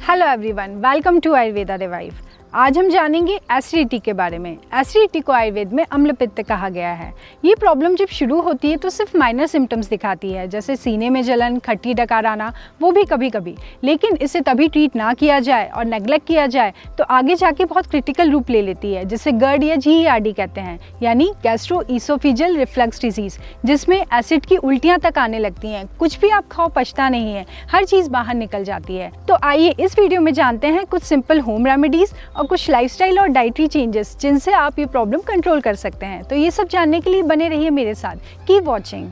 Hello everyone, welcome to Ayurveda revive. आज हम जानेंगे एसिडिटी के बारे में। एसिडिटी को आयुर्वेद में अम्लपित्त कहा गया है। ये प्रॉब्लम जब शुरू होती है तो सिर्फ माइनर सिम्टम्स दिखाती है, जैसे सीने में जलन, खट्टी डकार आना, वो भी कभी कभी। लेकिन इसे तभी ट्रीट ना किया जाए और नेग्लेक्ट किया जाए तो आगे जाके बहुत क्रिटिकल रूप ले लेती है, जिसे GERD या GERD कहते हैं, यानी गैस्ट्रोइसोफेजियल रिफ्लक्स डिजीज, जिसमें एसिड की उल्टियाँ तक आने लगती हैं। कुछ भी आप खाओ पछता नहीं है, हर चीज़ बाहर निकल जाती है। तो आइए इस वीडियो में जानते हैं कुछ सिंपल होम रेमेडीज और कुछ लाइफस्टाइल और डाइटरी चेंजेस जिनसे आप ये प्रॉब्लम कंट्रोल कर सकते हैं। तो ये सब जानने के लिए बने रहिए मेरे साथ। Keep watching.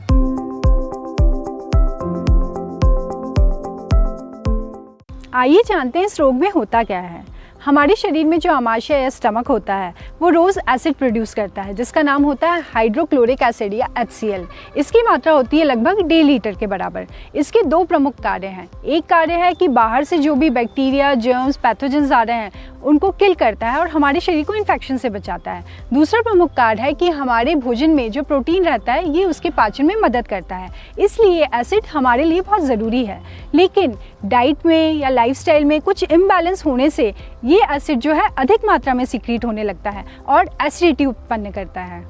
आइए जानते हैं इस रोग में होता क्या है। हमारे शरीर में जो आमाशय या स्टमक होता है वो रोज़ एसिड प्रोड्यूस करता है, जिसका नाम होता है हाइड्रोक्लोरिक एसिड या HCl। इसकी मात्रा होती है लगभग 1.5 लीटर के बराबर। इसके दो प्रमुख कार्य हैं। एक कार्य है कि बाहर से जो भी बैक्टीरिया, जर्म्स, पैथोजेंस आ रहे हैं उनको किल करता है और हमारे शरीर को इन्फेक्शन से बचाता है। दूसरा प्रमुख कार्य है कि हमारे भोजन में जो प्रोटीन रहता है ये उसके पाचन में मदद करता है। इसलिए एसिड हमारे लिए बहुत ज़रूरी है। लेकिन डाइट में या लाइफस्टाइल में कुछ इम्बैलेंस होने से ये एसिड जो है अधिक मात्रा में सीक्रेट होने लगता है और एसिडिटी उत्पन्न करता है।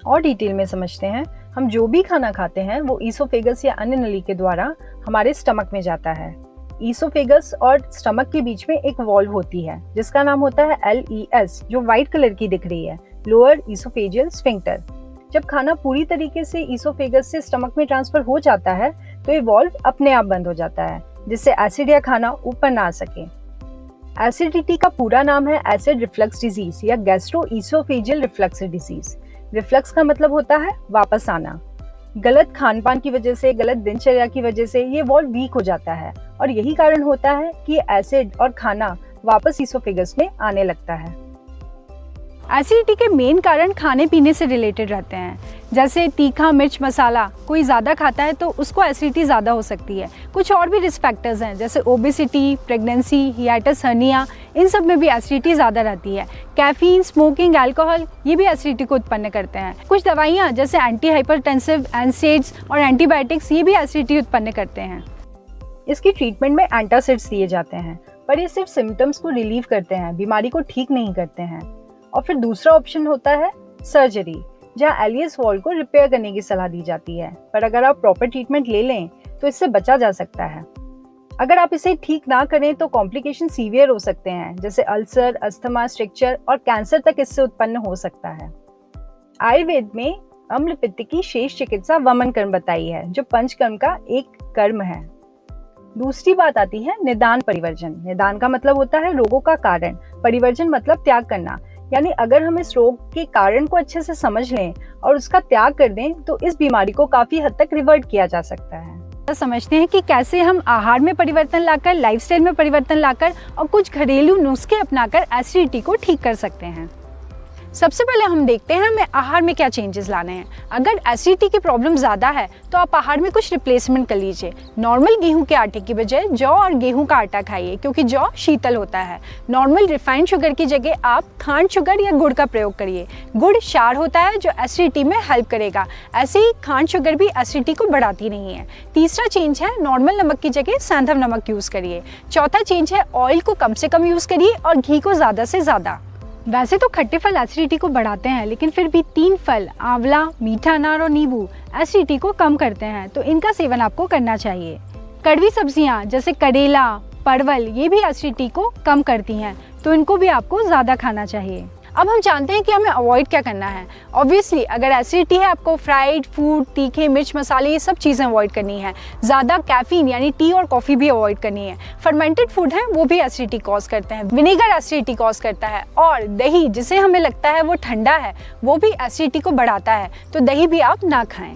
और डिटेल में समझते हैं। हम जो भी खाना खाते हैं वो ईसोफेगस या अन्य नली के द्वारा हमारे स्टमक में जाता है। ईसोफेगस और स्टमक के बीच में एक वॉल्व होती है जिसका नाम होता है LES, जो व्हाइट कलर की दिख रही है, लोअर ईसोफेजियल स्फिंक्टर। जब खाना पूरी तरीके से ईसोफेगस से स्टमक में ट्रांसफर हो जाता है तो ये वॉल्व अपने आप बंद हो जाता है, जिससे एसिड या खाना ऊपर ना आ सके। एसिडिटी का पूरा नाम है एसिड रिफ्लक्स डिजीज या गैस्ट्रोइसोफेजियल रिफ्लक्स डिजीज। रिफ्लक्स का मतलब होता है वापस आना। गलत खान पान की वजह से, गलत दिनचर्या की वजह से ये वॉल्व वीक हो जाता है और यही कारण होता है कि एसिड और खाना वापस ईसोफेगस में आने लगता है। एसिडिटी के मेन कारण खाने पीने से रिलेटेड रहते हैं, जैसे तीखा, मिर्च, मसाला। कोई ज़्यादा खाता है तो उसको एसिडिटी ज़्यादा हो सकती है। कुछ और भी रिस्क फैक्टर्स हैं, जैसे ओबेसिटी, प्रेगनेंसी, हियाटस हर्निया, इन सब में भी एसिडिटी ज़्यादा रहती है। कैफीन, स्मोकिंग, अल्कोहल, ये भी एसिडिटी को उत्पन्न करते हैं। कुछ दवाइयाँ जैसे एंटी हाइपरटेंसिव, एनसेड्स और एंटीबायोटिक्स, ये भी एसिडिटी उत्पन्न करते हैं। इसकी ट्रीटमेंट में एंटासिड्स दिए जाते हैं, पर ये सिर्फ सिम्टम्स को रिलीव करते हैं, बीमारी को ठीक नहीं करते हैं। और फिर दूसरा ऑप्शन होता है सर्जरी, जहाँ एलियस वॉल्व को रिपेयर करने की सलाह दी जाती है। पर अगर आप प्रॉपर ट्रीटमेंट ले लें तो इससे बचा जा सकता है। अगर आप इसे ठीक ना करें तो कॉम्प्लिकेशन सीवियर हो सकते हैं, जैसे अल्सर, अस्थमा, स्ट्रक्चर और कैंसर तक इससे उत्पन्न हो सकता है। आयुर्वेद में अम्लपित्त की शेष चिकित्सा वमन कर्म बताई है, जो पंचकर्म का एक कर्म है। दूसरी बात आती है निदान परिवर्जन। निदान का मतलब होता है रोगों का कारण, परिवर्जन मतलब त्याग करना। यानी अगर हम इस रोग के कारण को अच्छे से समझ लें और उसका त्याग कर दें तो इस बीमारी को काफी हद तक रिवर्ट किया जा सकता है। समझते हैं कि कैसे हम आहार में परिवर्तन लाकर, लाइफस्टाइल में परिवर्तन लाकर और कुछ घरेलू नुस्खे अपनाकर एसिडिटी को ठीक कर सकते हैं। सबसे पहले हम देखते हैं हमें आहार में क्या चेंजेस लाने हैं। अगर एसिडिटी की प्रॉब्लम ज़्यादा है तो आप आहार में कुछ रिप्लेसमेंट कर लीजिए। नॉर्मल गेहूं के आटे की बजाय जौ और गेहूं का आटा खाइए, क्योंकि जौ शीतल होता है। नॉर्मल रिफाइंड शुगर की जगह आप खांड शुगर या गुड़ का प्रयोग करिए। गुड़ क्षार होता है जो एसिडिटी में हेल्प करेगा। ऐसे ही खांड शुगर भी एसिडिटी को बढ़ाती नहीं है। तीसरा चेंज है नॉर्मल नमक की जगह सैंधव नमक यूज़ करिए। चौथा चेंज है ऑयल को कम से कम यूज़ करिए और घी को ज़्यादा से ज़्यादा। वैसे तो खट्टे फल एसिडिटी को बढ़ाते हैं, लेकिन फिर भी 3 फल, आंवला, मीठा अनार और नींबू, एसिडिटी को कम करते हैं, तो इनका सेवन आपको करना चाहिए। कड़वी सब्जियां जैसे करेला, परवल, ये भी एसिडिटी को कम करती हैं, तो इनको भी आपको ज़्यादा खाना चाहिए। अब हम जानते हैं कि हमें अवॉइड क्या करना है। ऑब्वियसली अगर एसिडिटी है आपको फ्राइड फूड, तीखे, मिर्च, मसाले, ये सब चीज़ें अवॉइड करनी है। ज़्यादा कैफीन यानी टी और कॉफ़ी भी अवॉइड करनी है। फर्मेंटेड फूड है वो भी एसिडिटी कॉज करते हैं। विनेगर एसिडिटी कॉज करता है और दही, जिसे हमें लगता है वो ठंडा है, वो भी एसिडिटी को बढ़ाता है, तो दही भी आप ना खाएं।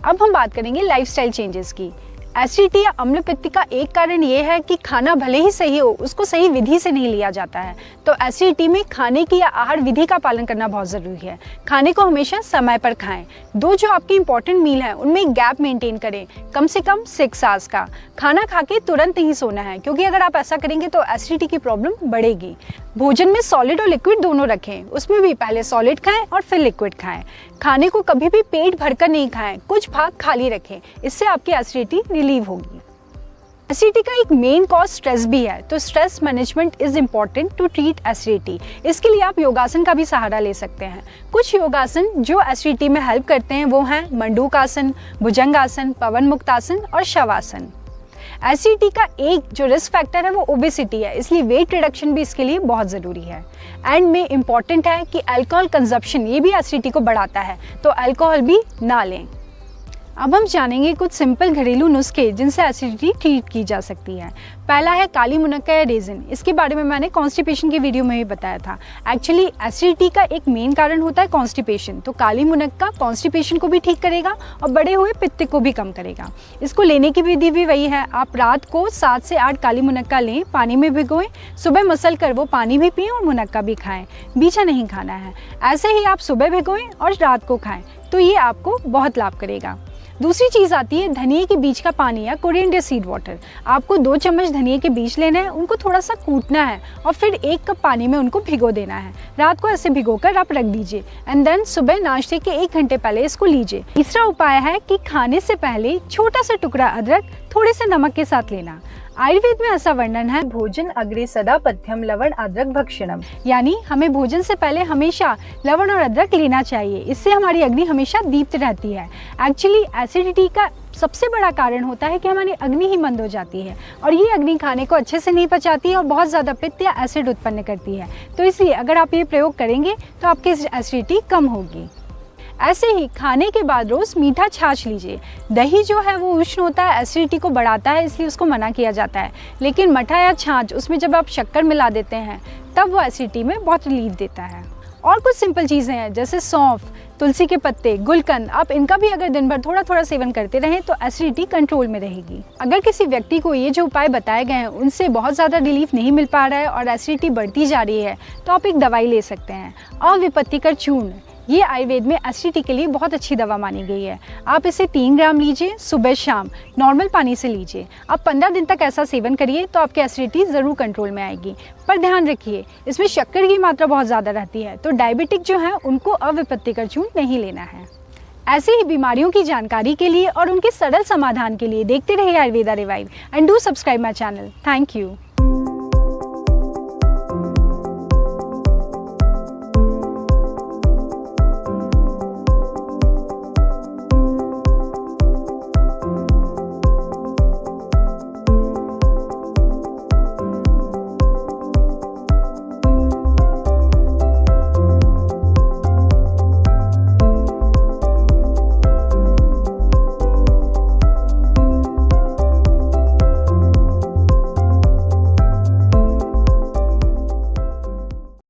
अब हम बात करेंगे लाइफस्टाइल चेंजेस की। एसिडिटी या अम्लपित्त का एक कारण ये है कि खाना भले ही सही हो, उसको सही विधि से नहीं लिया जाता है। तो एसिडिटी में खाने की या आहार विधि का पालन करना बहुत ज़रूरी है। खाने को हमेशा समय पर खाएं। दो जो आपकी इंपॉर्टेंट मील है उनमें एक गैप मेंटेन करें, कम से कम 6 आवर्स का। खाना खा के तुरंत नहीं सोना है, क्योंकि अगर आप ऐसा करेंगे तो एसिडिटी की प्रॉब्लम बढ़ेगी। भोजन में सॉलिड और लिक्विड दोनों रखें, उसमें भी पहले सॉलिड खाएं और फिर लिक्विड खाएं। खाने को कभी भी पेट भरकर नहीं खाएं, कुछ भाग खाली रखें, इससे आपकी एसिडिटी रिलीव होगी। एसिडिटी का एक मेन कॉज स्ट्रेस भी है, तो stress management is important to treat acidity. इसके लिए आप योगासन का भी सहारा ले सकते हैं। कुछ योगासन जो एसिडिटी में हेल्प करते हैं वो हैं मंडूकासन, भुजंगासन, पवन मुक्तासन और शवासन। एसिडिटी का एक जो रिस्क फैक्टर है वो ओबेसिटी है, इसलिए वेट रिडक्शन भी इसके लिए बहुत ज़रूरी है। एंड में इम्पॉर्टेंट है कि अल्कोहल कंजप्शन ये भी एसिडिटी को बढ़ाता है, तो अल्कोहल भी ना लें। अब हम जानेंगे कुछ सिंपल घरेलू नुस्खे जिनसे एसिडिटी ठीक की जा सकती है। पहला है काली मुनक्का या रेजिन। इसके बारे में मैंने कॉन्स्टिपेशन की वीडियो में भी बताया था। एक्चुअली एसिडिटी का एक मेन कारण होता है कॉन्स्टिपेशन, तो काली मुनक्का कॉन्स्टिपेशन को भी ठीक करेगा और बढ़े हुए पित्त को भी कम करेगा। इसको लेने की विधि भी वही है, आप रात को 7 से 8 काली मुनक्का लें, पानी में भिगोएं, सुबह मसल कर वो पानी भी पिएं और मुनक्का भी खाएं, बीजा नहीं खाना है। ऐसे ही आप सुबह भिगोएं और रात को खाएं, तो ये आपको बहुत लाभ करेगा। दूसरी चीज़ आती है धनिए के बीज का पानी या कोरिएंडर सीड वाटर। आपको 2 चम्मच धनिए के बीज लेना है, उनको थोड़ा सा कूटना है और फिर 1 कप पानी में उनको भिगो देना है। रात को ऐसे भिगोकर आप रख दीजिए एंड देन सुबह नाश्ते के 1 घंटे पहले इसको लीजिए। तीसरा उपाय है कि खाने से पहले छोटा सा टुकड़ा अदरक थोड़े से नमक के साथ लेना। आयुर्वेद में ऐसा वर्णन है, भोजन अग्रे सदा पथ्यम लवण अदरक भक्षणम, यानी हमें भोजन से पहले हमेशा लवण और अदरक लेना चाहिए। इससे हमारी अग्नि हमेशा दीप्त रहती है। एक्चुअली एसिडिटी का सबसे बड़ा कारण होता है कि हमारी अग्नि ही मंद हो जाती है और ये अग्नि खाने को अच्छे से नहीं पचाती है और बहुत ज़्यादा पित्त या एसिड उत्पन्न करती है। तो इसलिए अगर आप ये प्रयोग करेंगे तो आपकी एसिडिटी कम होगी। ऐसे ही खाने के बाद रोज़ मीठा छाछ लीजिए। दही जो है वो उष्ण होता है, एसिडिटी को बढ़ाता है, इसलिए उसको मना किया जाता है। लेकिन मठा या छाछ, उसमें जब आप शक्कर मिला देते हैं तब वो एसिडिटी में बहुत रिलीफ देता है। और कुछ सिंपल चीज़ें हैं जैसे सौंफ, तुलसी के पत्ते, गुलकंद, आप इनका भी अगर दिन भर थोड़ा थोड़ा सेवन करते रहें तो एसिडिटी कंट्रोल में रहेगी। अगर किसी व्यक्ति को ये जो उपाय बताए गए हैं उनसे बहुत ज़्यादा रिलीफ नहीं मिल पा रहा है और एसिडिटी बढ़ती जा रही है, तो आप एक दवाई ले सकते हैं, अविपत्तिकर चूर्ण। ये आयुर्वेद में एसिडिटी के लिए बहुत अच्छी दवा मानी गई है। आप इसे 3 ग्राम लीजिए, सुबह शाम नॉर्मल पानी से लीजिए। आप 15 दिन तक ऐसा सेवन करिए तो आपकी एसिडिटी ज़रूर कंट्रोल में आएगी। पर ध्यान रखिए, इसमें शक्कर की मात्रा बहुत ज़्यादा रहती है, तो डायबिटिक जो है उनको अविपत्तिकर चूर्ण नहीं लेना है। ऐसी ही बीमारियों की जानकारी के लिए और उनके सरल समाधान के लिए देखते रहिए Ayurveda revive and do subscribe my channel. Thank you.